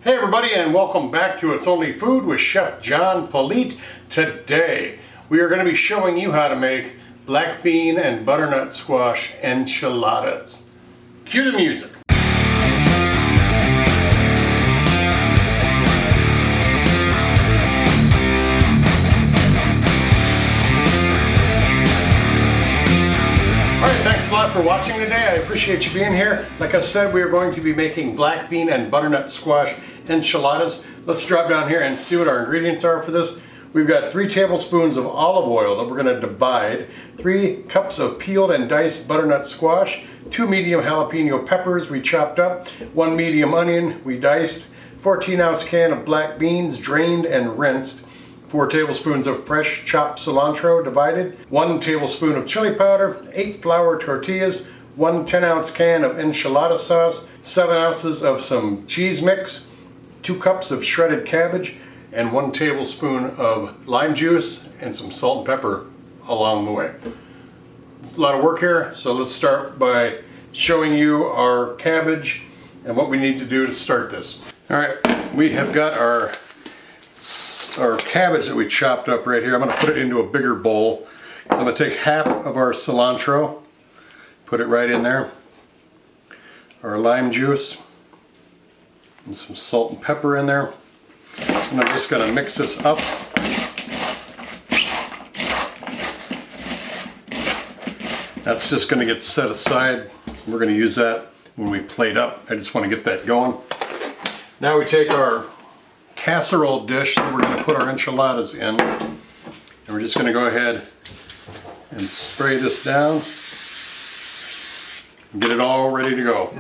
Hey everybody, and welcome back to It's Only Food with Chef John Politte. Today we are going to be showing you how to make black bean and butternut squash enchiladas. Cue the music. Alright, thanks a lot for watching today. I appreciate you being here. Like I said, we are going to be making black bean and butternut squash enchiladas. Let's drop down here and see what our ingredients are for this. We've got 3 tablespoons of olive oil that we're going to divide, 3 cups of peeled and diced butternut squash, 2 medium jalapeno peppers we chopped up, 1 medium onion we diced, 14-ounce can of black beans drained and rinsed, 4 tablespoons of fresh chopped cilantro divided, 1 tablespoon of chili powder, 8 flour tortillas, 1 10-ounce can of enchilada sauce, 7 ounces of some cheese mix, 2 cups of shredded cabbage, and 1 tablespoon of lime juice and some salt and pepper along the way. It's a lot of work here, so let's start by showing you our cabbage and what we need to do to start this. Alright, we have got our cabbage that we chopped up right here. I'm going to put it into a bigger bowl. So I'm going to take half of our cilantro, put it right in there, our lime juice, and some salt and pepper in there. And I'm just going to mix this up. That's just going to get set aside. We're going to use that when we plate up. I just want to get that going. Now we take our casserole dish that we're going to put our enchiladas in. And we're just going to go ahead and spray this down and get it all ready to go.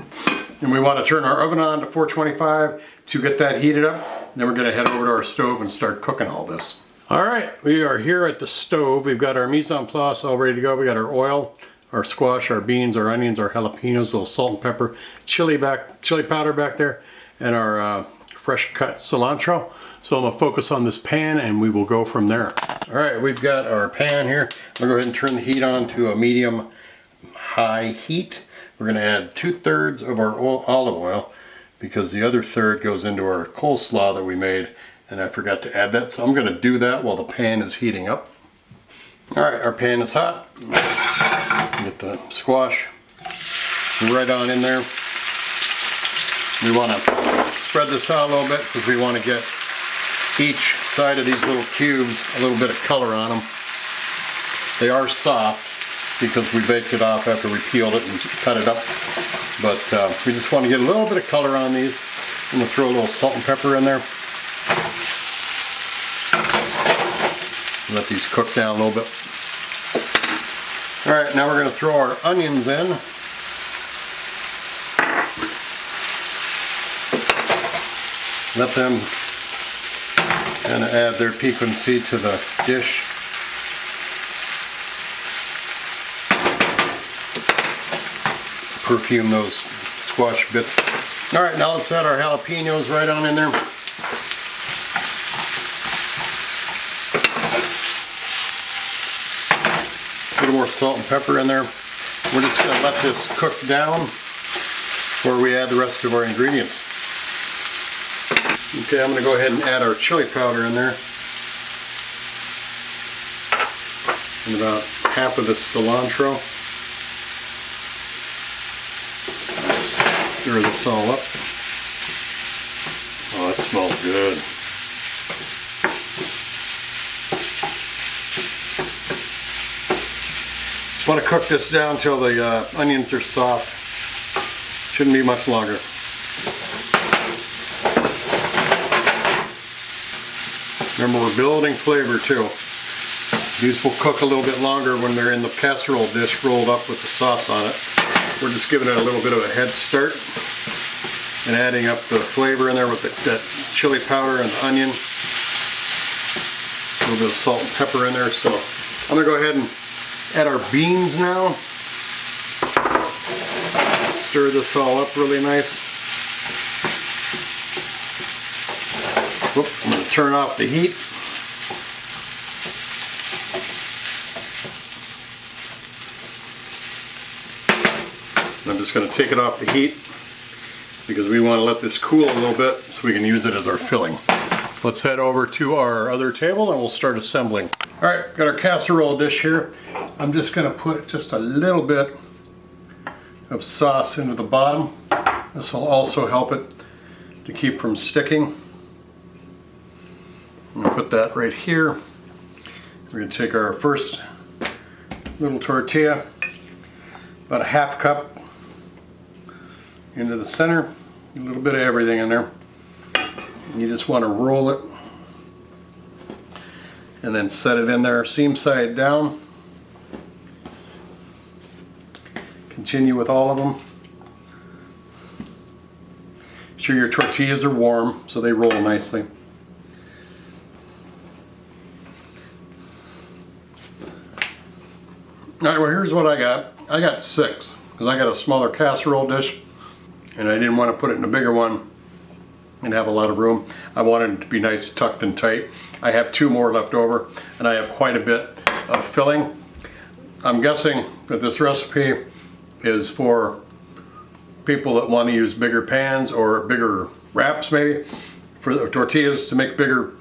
And we want to turn our oven on to 425 to get that heated up. Then we're going to head over to our stove and start cooking all this. Alright, we are here at the stove. We've got our mise en place all ready to go. We got our oil, our squash, our beans, our onions, our jalapenos, a little salt and pepper, chili powder back there, and our fresh cut cilantro. So I'm going to focus on this pan and we will go from there. Alright, we've got our pan here. I'm going to go ahead and turn the heat on to a medium high heat. We're going to add 2/3 of our olive oil because the other third goes into our coleslaw that we made, and I forgot to add that. So I'm going to do that while the pan is heating up. Alright, our pan is hot. Get the squash right on in there. We want to spread this out a little bit because we want to get each side of these little cubes a little bit of color on them. They are soft because we baked it off after we peeled it and cut it up. But we just want to get a little bit of color on these. I'm going to throw a little salt and pepper in there. Let these cook down a little bit. Alright, now we're going to throw our onions in. Let them kind of add their piquancy to the dish. Perfume those squash bits. Alright, now let's add our jalapenos right on in there. A little more salt and pepper in there. We're just going to let this cook down before we add the rest of our ingredients. Okay, I'm going to go ahead and add our chili powder in there. And about half of the cilantro. Stir this all up. Oh, that smells good. Just want to cook this down until the onions are soft. Shouldn't be much longer. Remember, we're building flavor too. These will cook a little bit longer when they're in the casserole dish rolled up with the sauce on it. We're just giving it a little bit of a head start and adding up the flavor in there with that chili powder and the onion. A little bit of salt and pepper in there. So I'm going to go ahead and add our beans now. Stir this all up really nice. Whoop, I'm going to turn off the heat. I'm just going to take it off the heat because we want to let this cool a little bit so we can use it as our filling. Let's head over to our other table and we'll start assembling. All right, got our casserole dish here. I'm just gonna put just a little bit of sauce into the bottom. This will also help it to keep from sticking. I'm gonna put that right here. We're gonna take our first little tortilla, about a half cup into the center, a little bit of everything in there. You just want to roll it and then set it in there seam side down. Continue with all of them. Sure your tortillas are warm so they roll nicely. All right, well here's what I got. I got 6 because I got a smaller casserole dish and I didn't want to put it in a bigger one and have a lot of room. I wanted it to be nice, tucked and tight. I have 2 more left over and I have quite a bit of filling. I'm guessing that this recipe is for people that want to use bigger pans or bigger wraps maybe for the tortillas to make bigger.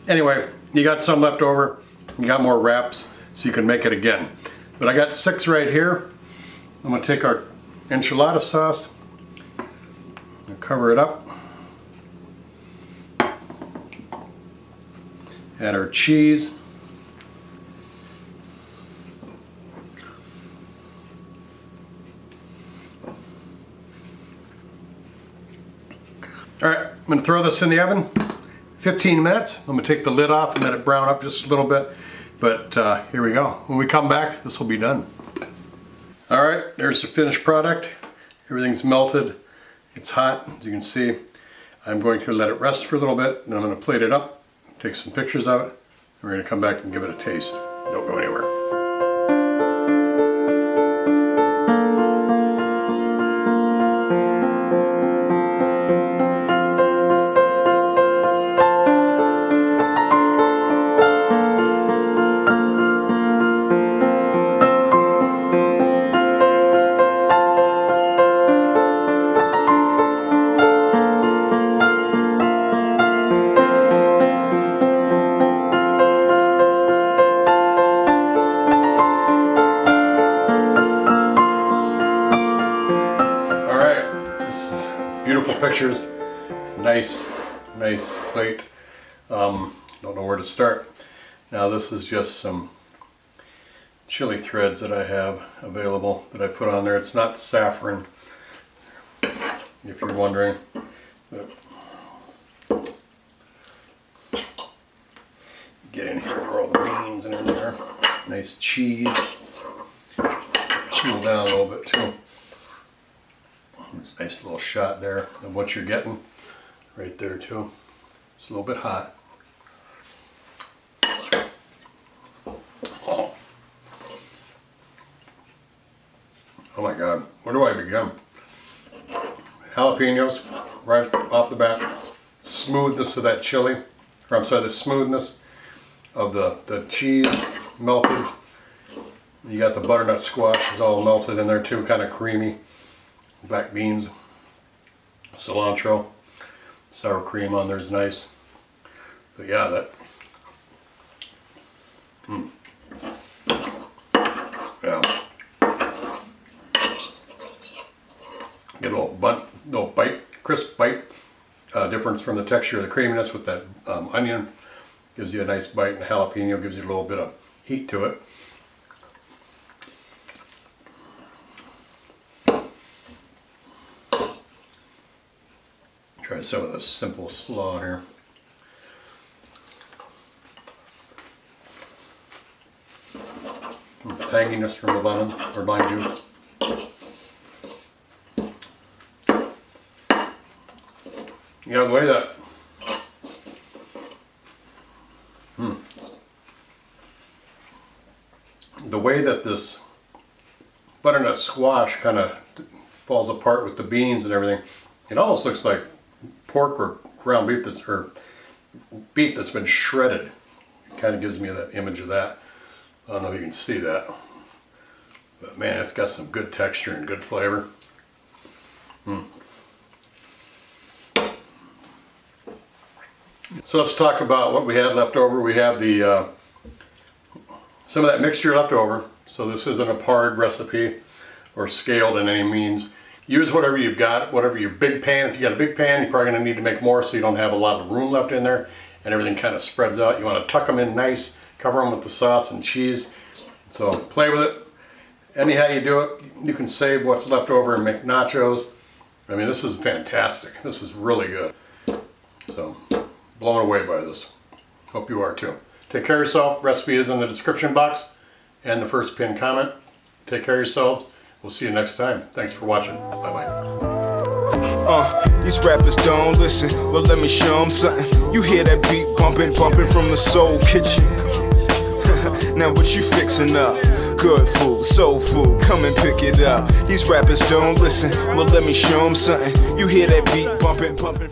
Anyway, you got some left over, you got more wraps so you can make it again. But I got 6 right here. I'm going to take our enchilada sauce and cover it up. Add our cheese. All right, I'm going to throw this in the oven, 15 minutes. I'm going to take the lid off and let it brown up just a little bit. But here we go. When we come back, this will be done. All right, there's the finished product. Everything's melted. It's hot, as you can see. I'm going to let it rest for a little bit, then I'm going to plate it up, take some pictures of it, and we're going to come back and give it a taste. Don't go anywhere. Beautiful pictures, nice plate. Don't know where to start. Now this is just some chili threads that I have available that I put on there. It's not saffron, if you're wondering. But get in here where all the beans and everything are. Nice cheese. Cool down a little bit too. It's a nice little shot there of what you're getting right there too. It's a little bit hot. Oh my God, where do I begin? Jalapenos right off the bat. Smoothness of that chili, or I'm sorry, the smoothness of the cheese melted. You got the butternut squash is all melted in there too, kind of creamy. Black beans, cilantro, sour cream on there is nice. But yeah, that. Yeah. Get a little bite, crisp bite. Difference from the texture of the creaminess with that onion. Gives you a nice bite, and the jalapeno gives you a little bit of heat to it. Try some of the simple slaw here. Tanginess from the lemon or lime juice. You know, the way that this butternut squash kind of falls apart with the beans and everything, it almost looks like pork or ground beef that's been shredded. It kind of gives me that image of that. I don't know if you can see that, but man, it's got some good texture and good flavor. So let's talk about what we had left over. We have the some of that mixture left over. So this isn't a parred recipe or scaled in any means. Use whatever you've got, whatever your big pan. If you got a big pan, you're probably going to need to make more so you don't have a lot of room left in there and everything kind of spreads out. You want to tuck them in nice, cover them with the sauce and cheese. So play with it. Anyhow you do it, you can save what's left over and make nachos. I mean, this is fantastic. This is really good. So, blown away by this. Hope you are too. Take care of yourself. Recipe is in the description box and the first pinned comment. Take care of yourselves. We'll see you next time. Thanks for watching. Bye-bye. These rappers don't listen. Well, let me show them something. You hear that beat bumping, bumping from the soul kitchen. Now what you fixing up? Good food, soul food, come and pick it up. These rappers don't listen. Well, let me show them something. You hear that beat bumping, bumping.